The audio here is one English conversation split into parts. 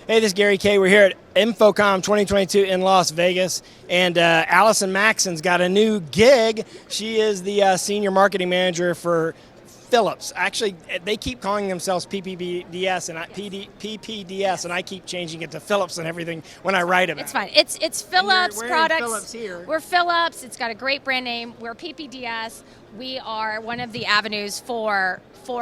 Hey, this is Gary Kayye. We're here at InfoComm 2022 in Las Vegas, and Alison Maxson's got a new gig. She is the senior marketing manager for Philips. Actually, they keep calling themselves PPDS and PPDS, and I keep changing it to Philips and everything when I write about it. It's fine. It's Philips we're products. Philips here. We're Philips. It's got a great brand name. We're PPDS. We are one of the avenues for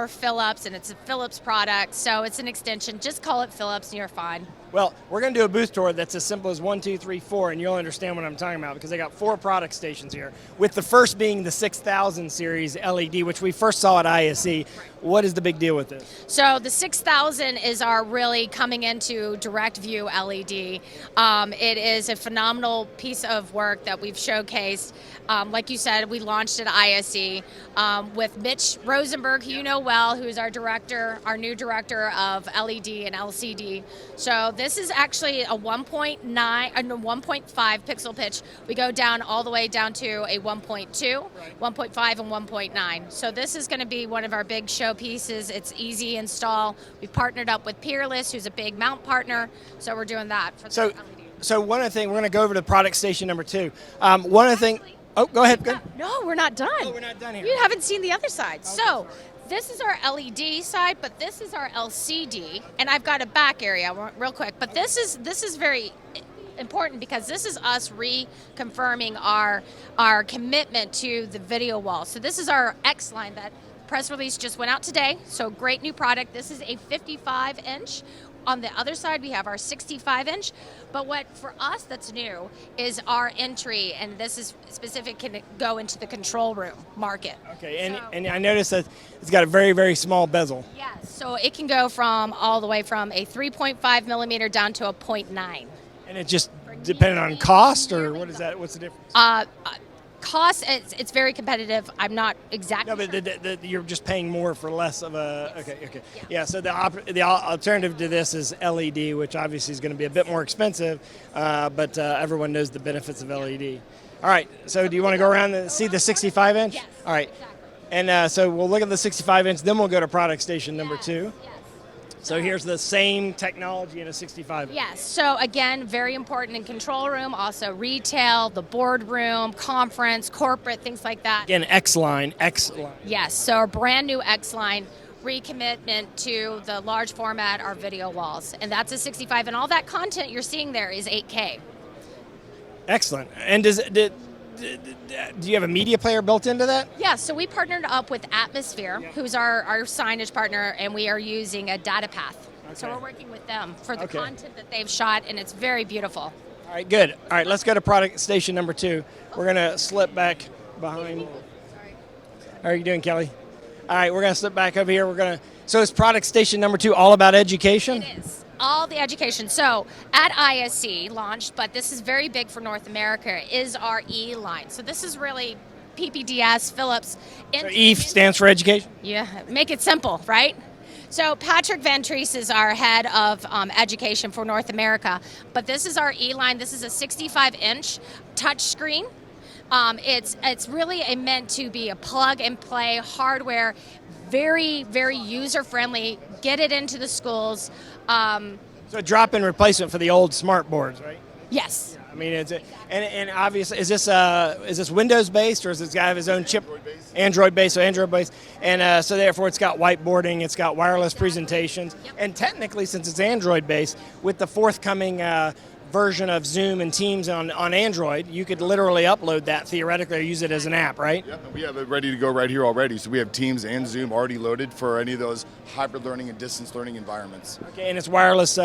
Philips, and it's a Philips product, so it's an extension. Just call it Philips, and you're fine. Well, we're going to do a booth tour that's as simple as 1, 2, 3, 4, and you'll understand what I'm talking about because they got 4 product stations here, with the first being the 6000 series LED, which we first saw at ISE. What is the big deal with this? So the 6000 is our really coming into direct view LED. It is a phenomenal piece of work that we've showcased. Like you said, we launched at ISE with Mitch Rosenberg, who you know well, who's our director, our new director of LED and LCD. So this is actually a 1.5 pixel pitch. We go down all the way down to a 1.2, 1.5, and 1.9. So this is going to be one of our big show pieces. It's easy install. We partnered up with Peerless, who's a big mount partner. So we're doing that for the LED. So one of the things, we're going to go over to product station number 2. One of the things. Oh, go ahead. Go. No, we're not done. Oh, we're not done here. You haven't seen the other side. Okay, so sorry. this is our LED side, but this is our LCD, and I've got a back area real quick. But this is very important because this is us reconfirming our commitment to the video wall. So this is our X line that press release just went out today. So great new product. This is a 55-inch. On the other side, we have our 65-inch. But what for us that's new is our entry, and this is specific, can go into the control room market. Okay, and I noticed that it's got a very, very small bezel. Yes, so it can go from all the way from a 3.5 millimeter down to a 0.9. And it just depending on cost, or what is that? What's the difference? Cost, it's very competitive. I'm not exactly sure. But you're just paying more for less of a. Yes. Okay. Yeah. So the alternative to this is LED, which obviously is going to be a bit more expensive, but everyone knows the benefits of LED. All right. So do you want to go around and see the 65-inch? Yes. All right. Exactly. And so we'll look at the 65-inch, then we'll go to product station number 2. Yes. So here's the same technology in a 65. Yes, so again, very important in control room, also retail, the boardroom, conference, corporate, things like that. Again, X line. Yes, so our brand new X line recommitment to the large format, our video walls. And that's a 65, and all that content you're seeing there is 8K. Excellent. And do you have a media player built into that? Yeah, so we partnered up with Atmosphere, who's our signage partner, and we are using a data path. Okay. So we're working with them for the content that they've shot, and it's very beautiful. All right, good. All right, let's go to product station number 2. We're going to slip back behind. Sorry. How are you doing, Kelly? All right, we're going to slip back over here. So is product station number 2 all about education? It is. All the education. So at ISE launched, but this is very big for North America, is our E line. So this is really PPDS, Philips. So E stands for education? Yeah, make it simple, right? So Patrick Van Treese is our head of education for North America, but this is our E line. This is a 65-inch touchscreen. It's really meant to be a plug-and-play hardware, very, very user-friendly. Get it into the schools. So a drop-in replacement for the old smart boards, right? Yes. I mean, and obviously, is this Windows-based, or does this guy have his own chip? Android-based. So Android-based, and so therefore it's got whiteboarding, it's got wireless presentations, and technically, since it's Android-based, with the forthcoming version of Zoom and Teams on Android, you could literally upload that theoretically or use it as an app, right? Yep, we have it ready to go right here already. So we have Teams and Zoom already loaded for any of those hybrid learning and distance learning environments. Okay, and it's wireless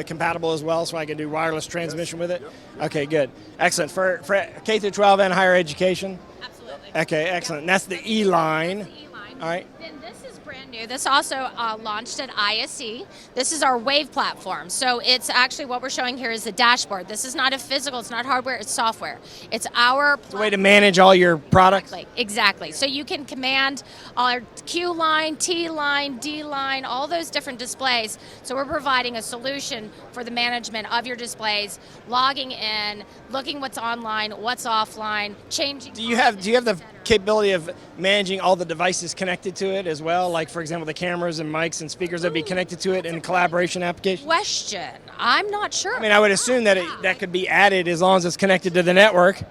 compatible as well, so I can do wireless transmission with it? Yep. Okay, good. Excellent. For K through 12 and higher education? Absolutely. Okay, excellent. And that's the E line. That's the E line. All right. Then this is brand new. This also launched at ISE. This is our rAVe platform. So it's actually what we're showing here is the dashboard. This is not a physical, it's not hardware, it's software. It's our It's a way to manage all your products? Exactly. So you can command our Q line, T line, D line, all those different displays. So we're providing a solution for the management of your displays, logging in, looking what's online, what's offline, changing. Do you have the capability of managing all the devices connected to it as well? Like, for example, the cameras and mics and speakers that be connected to it in collaboration applications? Question. I'm not sure. I mean, I would assume that that could be added as long as it's connected to the network.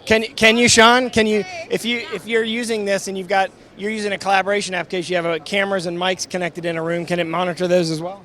Can you, Sean? Can you, if you're using this and you're using a collaboration application, you have cameras and mics connected in a room, can it monitor those as well?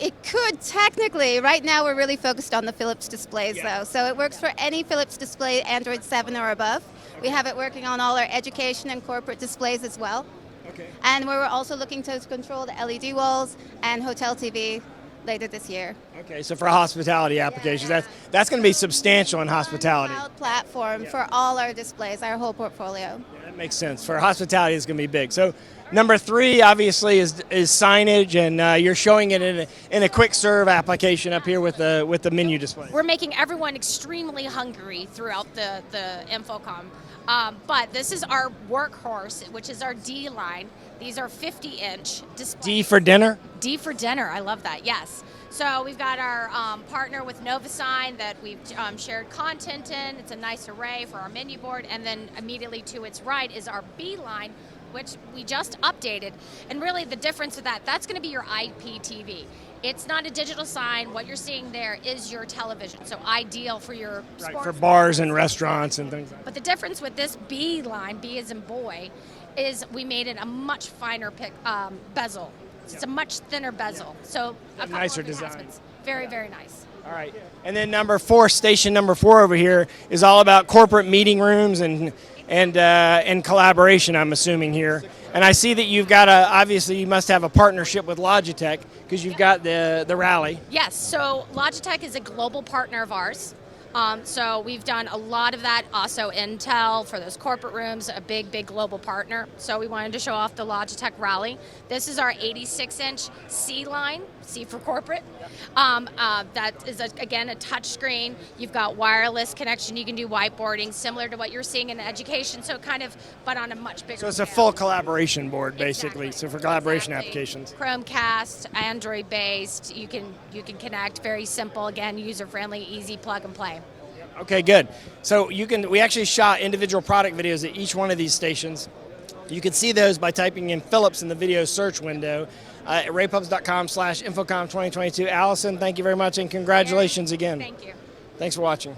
It could technically. Right now we're really focused on the Philips displays though. So it works for any Philips display, Android 7 or above. We have it working on all our education and corporate displays as well. Okay. And we're also looking to control the LED walls and hotel TV later this year. Okay, so for hospitality applications, that's going to be substantial in hospitality. Cloud platform for all our displays, our whole portfolio. Yeah, that makes sense. For hospitality, it's going to be big. So number 3, obviously, is signage, and you're showing it in a quick serve application up here with the menu display. We're making everyone extremely hungry throughout the InfoComm. But this is our workhorse, which is our D line. These are 50-inch displays. D for dinner? D for dinner. I love that. Yes. So we've got our partner with NovaSign that we've shared content in. It's a nice array for our menu board. And then immediately to its right is our B line, which we just updated. And really the difference with that's going to be your IPTV. It's not a digital sign. What you're seeing there is your television. So ideal for your sports. For bars and restaurants and things like that. But the difference with this B line, B as in boy, is we made it a much finer bezel. It's a much thinner bezel. So a couple nicer of design. enhancements. Very, very nice. All right. And then number 4, station number 4 over here is all about corporate meeting rooms and collaboration, I'm assuming here. And I see that you've got obviously you must have a partnership with Logitech because you've got the Rally. Yes, so Logitech is a global partner of ours. So we've done a lot of that. Also Intel for those corporate rooms, a big, big global partner. So we wanted to show off the Logitech Rally. This is our 86-inch C line, C for corporate. That is, again, a touch screen. You've got wireless connection. You can do whiteboarding, similar to what you're seeing in education. So kind of, but on a much bigger So it's a scale. full collaboration board, basically. Exactly. So for collaboration Exactly. applications. Chromecast, Android-based. You can connect. Very simple. Again, user-friendly, easy plug and play. Okay, good. So we actually shot individual product videos at each one of these stations. You can see those by typing in Philips in the video search window at raypubs.com/InfoComm 2022. Alison, thank you very much, and congratulations again. Thank you. Thanks for watching.